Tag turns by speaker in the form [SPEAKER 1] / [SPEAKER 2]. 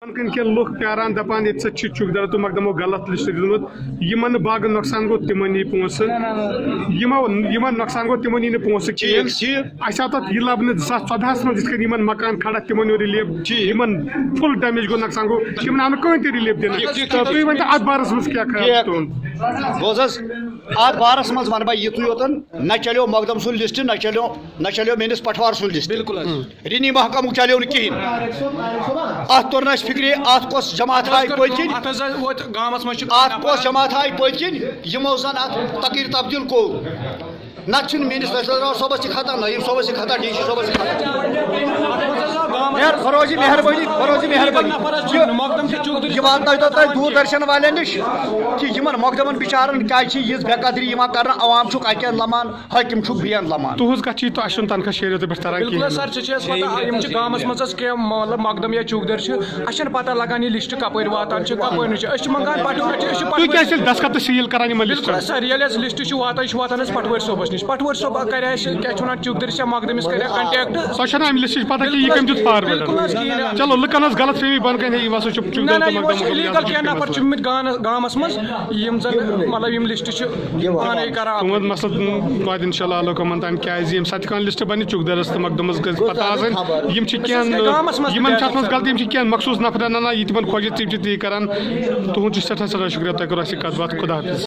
[SPEAKER 1] کن لوگ پیاران دپان یہ چکدر تو مقدمو غلط لسٹ دمت یمن باغ نقصان گو تمن نی پونسہ یمن نقصان گو تمن نی پونسہ کہین اس آو تت یہ لبنہ 2014 من جس یمن مکان کھڑا تمن ریلیف یمن فل ڈیمیج گو نقصان گو یمن آو کہیں تہ ریلیف دن تو تھی ون ات بارس مز کیا خیال تہند
[SPEAKER 2] بوزس ات بارس مز ون بہ یتھ یوتن نہ چلو مقدم سن لسٹ نہ چلو میس پٹوار سن لسٹ بالکل رینی محکمہ چلو کہین ات تور فکری ات کس جماعت آئی پتکن ات کس جماعت آئی پتکن یمو زن ات تقریر تبدیل کو نت میس فیصلہ صوبس سے خطا نعیم صوبس سے خطا ڈی سی صوبس سے فروزی مہربانی یہ واتن تہ دور درشن والے نش کہ یمن مقدمن بچارن کیا یہ بے قدری کر عوام اکین لمان حاکم بین لمان
[SPEAKER 1] تہذ کت تہذ تنخواہ شیریو پہ تران
[SPEAKER 3] بالکل سر پتہ گامس مز مطلب مقدم یا چوکدر اچھا پتہ لگان یہ لسٹ کپر واتان کپر منگان پٹور
[SPEAKER 1] دستخط سیل کران لسٹ
[SPEAKER 3] سر یل لسٹ واتان پٹور صوبس نش پٹور صوب کر کیا چوکدرس یا مقدمس کر کنٹیکٹ
[SPEAKER 1] سو ام لسٹ پتہ کہ یہ کم دیت فارورڈ چلو لکن غلط فہمی بن کن یہ وسا
[SPEAKER 3] لیگل کیا نفر چمت گامس مز مطلب یم لسٹ پانے کران
[SPEAKER 1] تہد مسئلہ وات ان شاء اللہ اللہ کمن تان کیازِ یم سات کان لسٹ بنہ چوکدرس تو مقدمس گژھِ پتہ آسن یم چھ کینٛہہ یمن چھِ اتھ غلطی یم چھ کینٛہہ مخصوص نفرن انان یہ تمن خۄش تی کران تہند سٹھاہ سٹھاہ شکریہ تۄہہِ کوٚروٕ اَسہِ سۭتۍ کتھ باتھ خدا حافظ